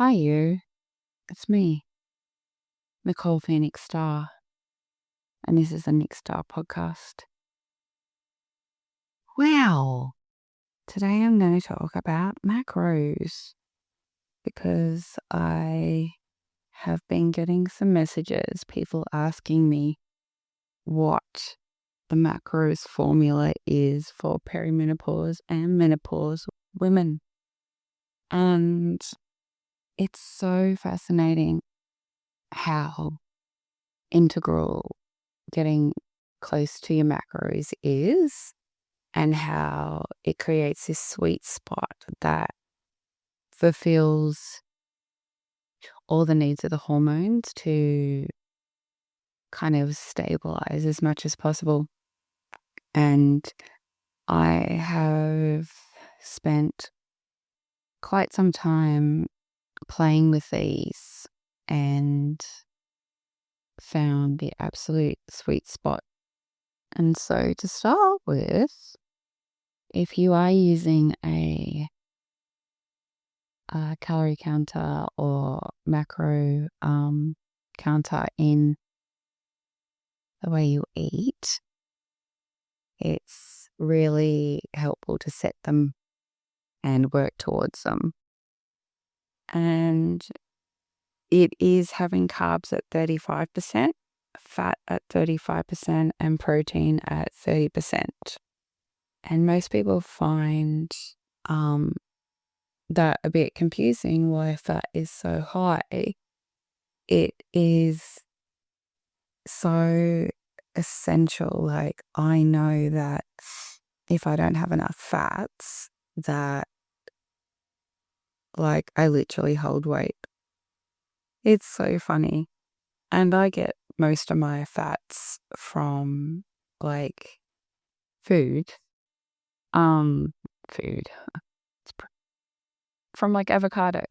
Hi, you. It's me, Nicole Phoenix Star, and this is the Nick Star podcast. Wow. Today I'm going to talk about macros because I have been getting some messages, people asking me what the macros formula is for perimenopause and menopause women. And it's so fascinating how integral getting close to your macros is, and how it creates this sweet spot that fulfills all the needs of the hormones to kind of stabilize as much as possible. And I have spent quite some time playing with these and found the absolute sweet spot. And so to start with, if you are using a calorie counter or macro counter in the way you eat, it's really helpful to set them and work towards them. And it is having carbs at 35%, fat at 35%, and protein at 30%. And most people find that a bit confusing why fat is so high. It is so essential. Like, I know that if I don't have enough fats, that like I literally hold weight. It's so funny. And I get most of my fats from like food. Food. From like avocado.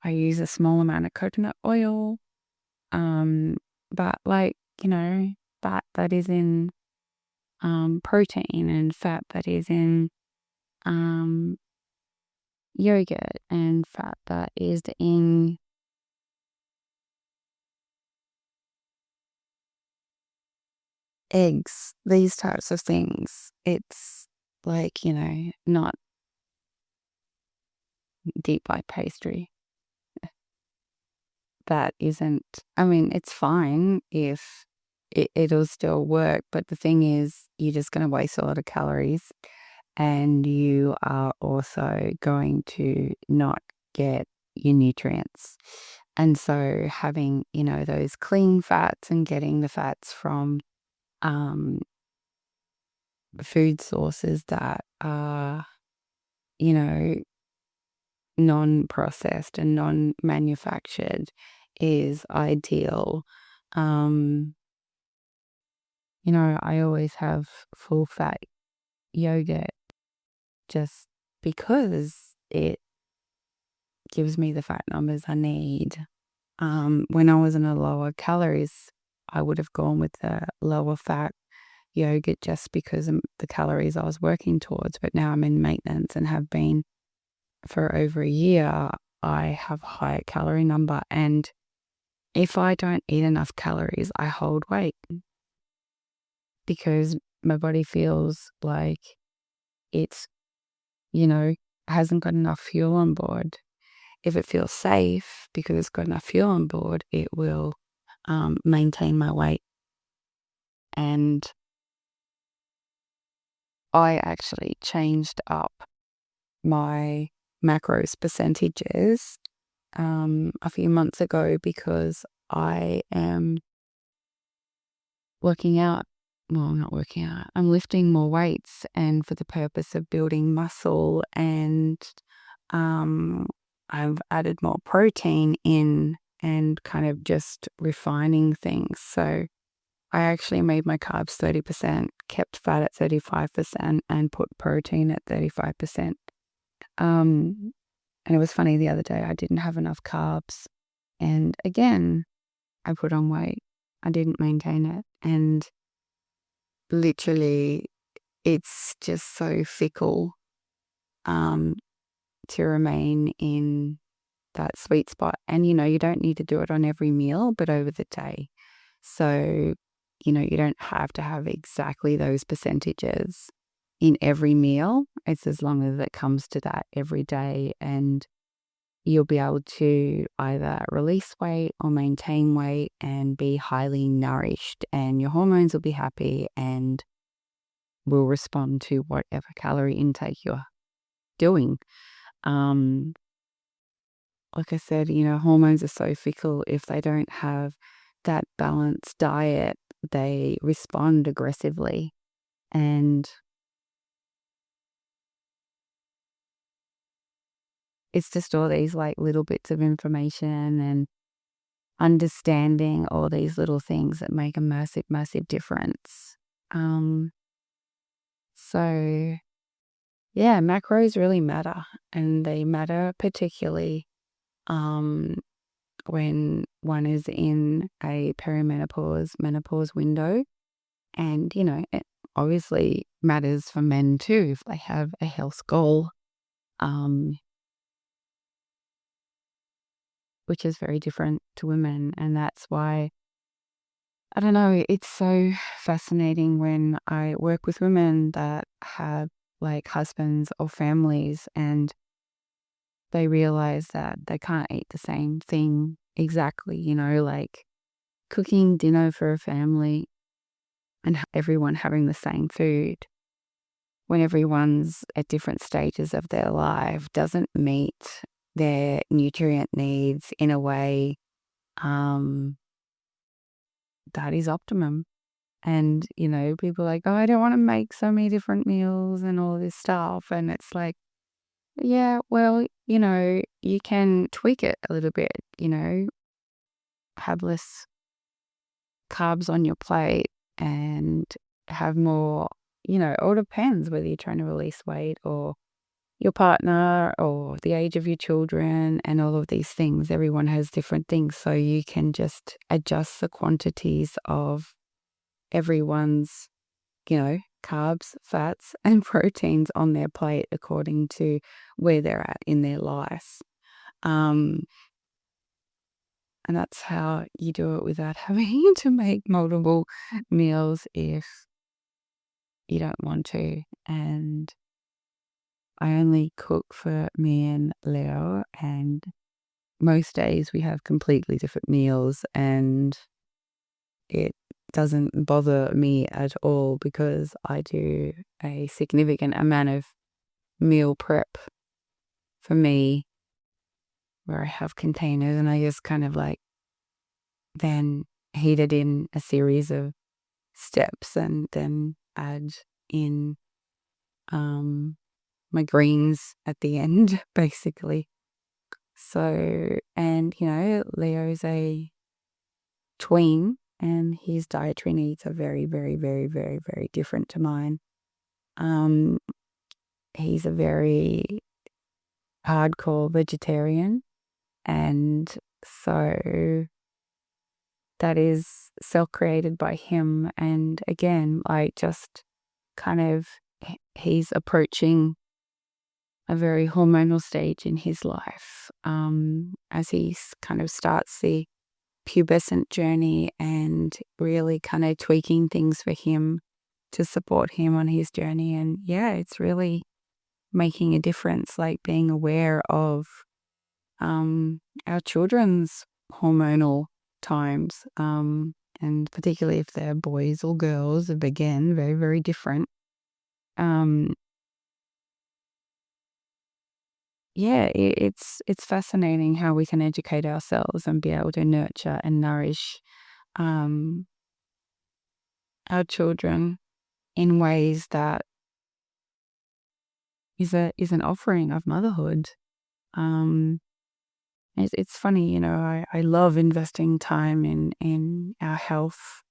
I use a small amount of coconut oil. But like, fat that is in protein, and fat that is in yogurt, and fat that is in eggs, these types of things. It's like, not deep like pastry. That isn't, I mean, it's fine if it'll still work, but the thing is, you're just going to waste a lot of calories, and you are also going to not get your nutrients. And so having, those clean fats and getting the fats from food sources that are, non-processed and non-manufactured is ideal. I always have full fat yogurt just because it gives me the fat numbers I need. When I was in a lower calories, I would have gone with the lower fat yogurt just because of the calories I was working towards. But now I'm in maintenance and have been for over a year. I have a higher calorie number, and if I don't eat enough calories, I hold weight because my body feels like it's, hasn't got enough fuel on board. If it feels safe because it's got enough fuel on board, it will maintain my weight. And I actually changed up my macros percentages a few months ago because I am working out. Well, I'm not working out. I'm lifting more weights, and for the purpose of building muscle, and I've added more protein in and kind of just refining things. So I actually made my carbs 30%, kept fat at 35%, and put protein at 35%. And it was funny, the other day I didn't have enough carbs, and again, I put on weight. I didn't maintain it, and literally it's just so fickle to remain in that sweet spot. And, you don't need to do it on every meal, but over the day. So, you don't have to have exactly those percentages in every meal. It's as long as it comes to that every day, and you'll be able to either release weight or maintain weight and be highly nourished, and your hormones will be happy and will respond to whatever calorie intake you're doing. Um, like I said, hormones are so fickle. If they don't have that balanced diet, they respond aggressively. And it's just all these like little bits of information and understanding all these little things that make a massive, massive difference. Um, so yeah, macros really matter, and they matter particularly um, when one is in a menopause window. And, it obviously matters for men too if they have a health goal, um, which is very different to women. And that's why, I don't know, it's so fascinating when I work with women that have like husbands or families, and they realize that they can't eat the same thing exactly, like cooking dinner for a family and everyone having the same food when everyone's at different stages of their life doesn't meet their nutrient needs in a way um, that is optimum. And, people are like, oh, I don't want to make so many different meals and all this stuff. And it's like, yeah, well, you can tweak it a little bit, have less carbs on your plate and have more, it all depends whether you're trying to release weight or your partner or the age of your children and all of these things. Everyone has different things. So you can just adjust the quantities of everyone's, carbs, fats, and proteins on their plate according to where they're at in their life. And that's how you do it without having to make multiple meals if you don't want to. And I only cook for me and Leo, and most days we have completely different meals, and it doesn't bother me at all because I do a significant amount of meal prep for me where I have containers and I just kind of like then heat it in a series of steps and then add in my greens at the end, basically. So, and Leo's a tween and his dietary needs are very, very, very, very, very different to mine. Um, he's a very hardcore vegetarian, and so that is self-created by him. And again, like just kind of he's approaching a very hormonal stage in his life as he kind of starts the pubescent journey and really kind of tweaking things for him to support him on his journey. And yeah, it's really making a difference, like being aware of our children's hormonal times, and particularly if they're boys or girls, again, very, very different. Yeah, it's fascinating how we can educate ourselves and be able to nurture and nourish um, our children in ways that is an offering of motherhood. Um, it's funny, I love investing time in our health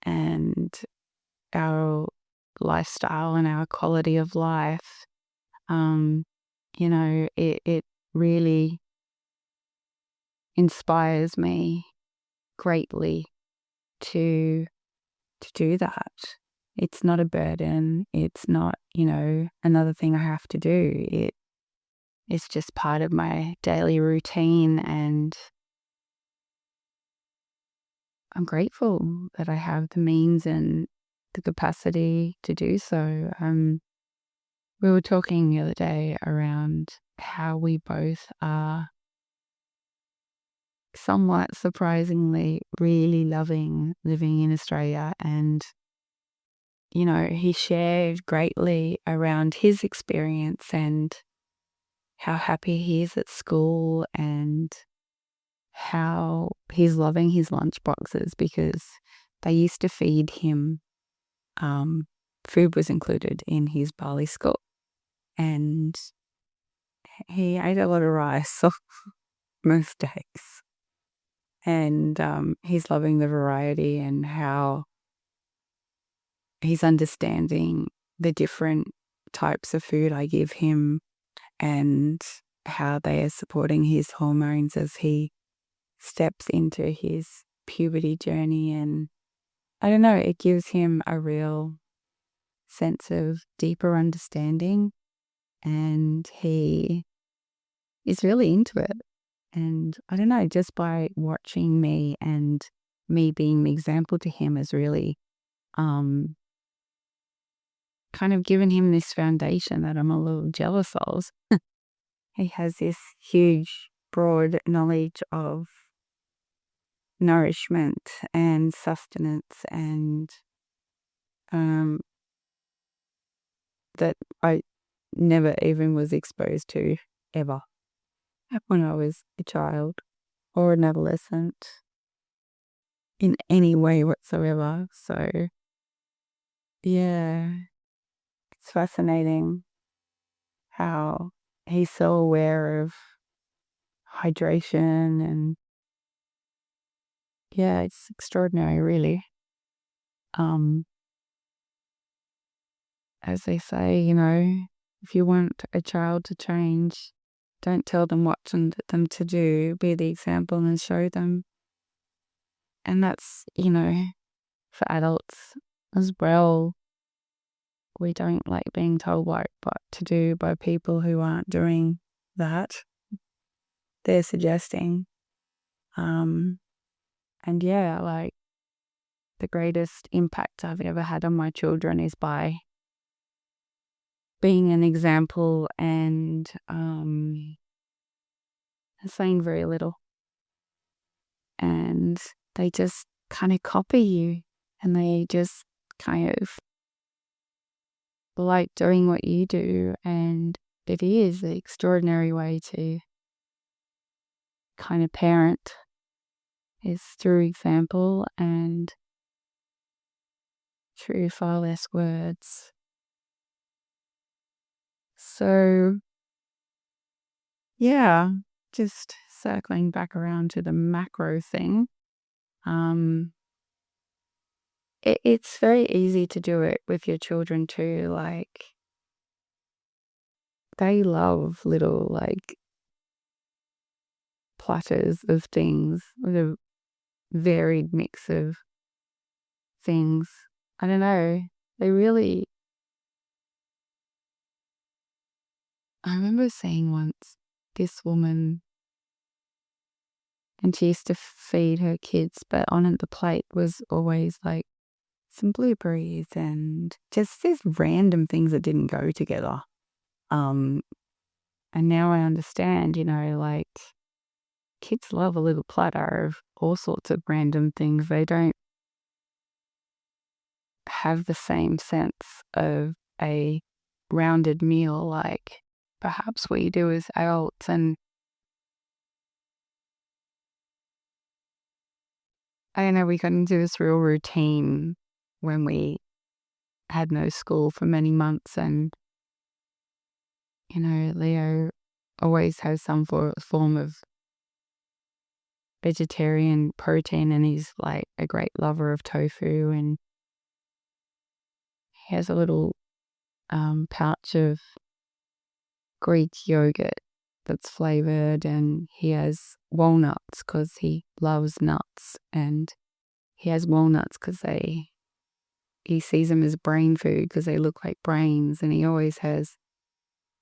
and our lifestyle and our quality of life. It really inspires me greatly to do that. It's not a burden. It's not, another thing I have to do. it's just part of my daily routine, and I'm grateful that I have the means and the capacity to do so. We were talking the other day around how we both are somewhat surprisingly really loving living in Australia. And, he shared greatly around his experience and how happy he is at school and how he's loving his lunch boxes because they used to feed him, food was included in his Bali school. And he ate a lot of rice most days. And he's loving the variety and how he's understanding the different types of food I give him and how they are supporting his hormones as he steps into his puberty journey. And I don't know, it gives him a real sense of deeper understanding, and he is really into it. And I don't know, just by watching me and me being the example to him has really kind of given him this foundation that I'm a little jealous of. He has this huge, broad knowledge of nourishment and sustenance, and that I never even was exposed to ever when I was a child or an adolescent in any way whatsoever. So, yeah, it's fascinating how he's so aware of hydration, and yeah, it's extraordinary, really. As they say, if you want a child to change, don't tell them what them to do, be the example and show them. And that's, for adults as well. We don't like being told what to do by people who aren't doing that they're suggesting. And yeah, like the greatest impact I've ever had on my children is by being an example and saying very little. And they just kind of copy you, and they just kind of like doing what you do. And it is an extraordinary way to kind of parent, is through example and through far less words. So, yeah, just circling back around to the macro thing. It's very easy to do it with your children too. Like, they love little, like, platters of things with a varied mix of things. I don't know. They really. I remember seeing once this woman, and she used to feed her kids, but on the plate was always like some blueberries and just these random things that didn't go together. And now I understand, like, kids love a little platter of all sorts of random things. They don't have the same sense of a rounded meal like perhaps we do as adults. And I don't know, we got into this real routine when we had no school for many months, and Leo always has some form of vegetarian protein, and he's like a great lover of tofu, and he has a little pouch of Greek yogurt that's flavored, and he has walnuts because he loves nuts, and he has walnuts because he sees them as brain food because they look like brains, and he always has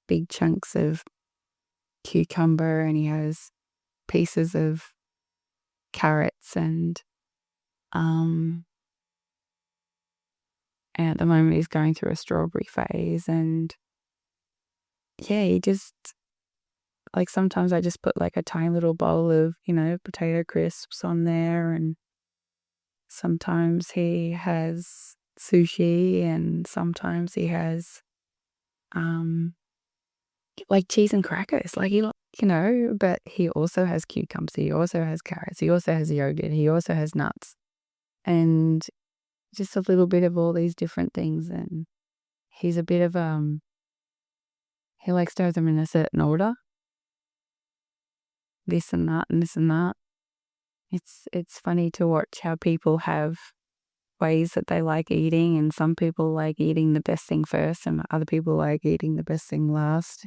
big chunks of cucumber, and he has pieces of carrots, and at the moment he's going through a strawberry phase. And yeah, he just, like, sometimes I just put like a tiny little bowl of, potato crisps on there, and sometimes he has sushi, and sometimes he has like cheese and crackers. Like, but he also has cucumbers, he also has carrots, he also has yogurt, he also has nuts, and just a little bit of all these different things. And he's a bit of he likes to have them in a certain order, this and that and this and that. It's funny to watch how people have ways that they like eating, and some people like eating the best thing first, and other people like eating the best thing last.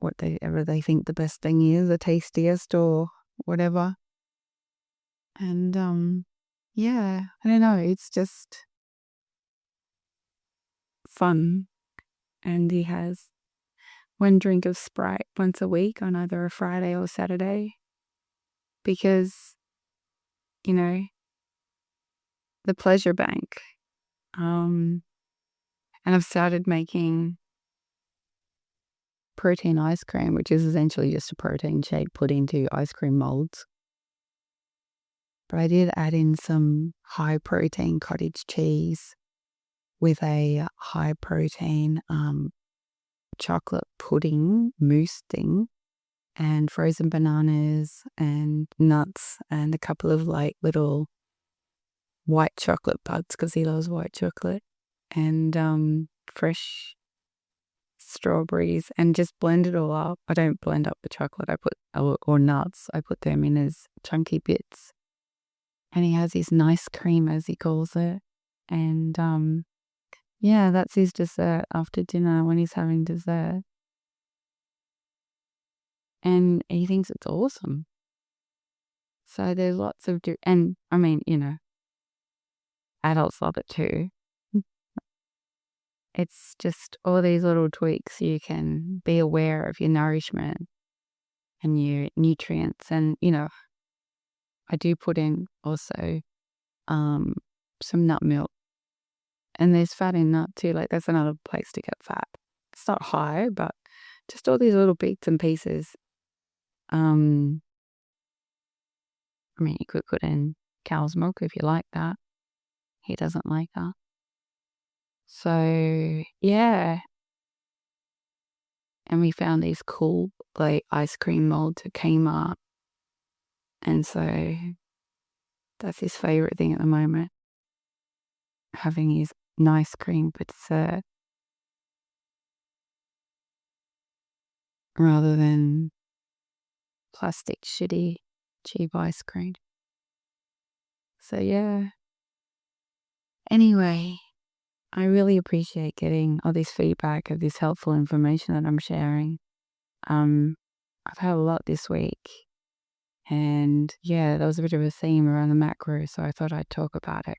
Whatever they think the best thing is, the tastiest or whatever. And yeah, I don't know, it's just fun. And he has one drink of Sprite once a week on either a Friday or Saturday, because, the pleasure bank. And I've started making protein ice cream, which is essentially just a protein shake put into ice cream molds. But I did add in some high protein cottage cheese with a high protein chocolate pudding mousse thing, and frozen bananas and nuts, and a couple of like little white chocolate buds because he loves white chocolate, and fresh strawberries, and just blend it all up. I don't blend up the chocolate. Or nuts. I put them in as chunky bits. And he has his nice cream, as he calls it. And yeah, that's his dessert after dinner when he's having dessert. And he thinks it's awesome. So there's lots of and I mean, adults love it too. It's just all these little tweaks. You can be aware of your nourishment and your nutrients. And, I do put in also some nut milk. And there's fat in nut too. Like, that's another place to get fat. It's not high, but just all these little bits and pieces. I mean, you could put in cow's milk if you like that. He doesn't like that. So, yeah. And we found these cool, like, ice cream molds at Kmart. And so that's his favorite thing at the moment. Having his nice cream for dessert rather than plastic shitty cheap ice cream. So yeah. Anyway, I really appreciate getting all this feedback of this helpful information that I'm sharing. I've had a lot this week, and yeah, there was a bit of a theme around the macro, so I thought I'd talk about it.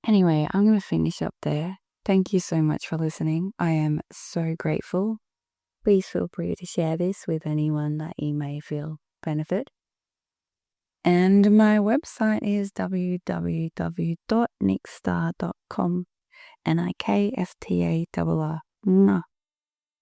Anyway, I'm going to finish up there. Thank you so much for listening. I am so grateful. Please feel free to share this with anyone that you may feel benefit. And my website is www.nickstar.com. NIKSTARR.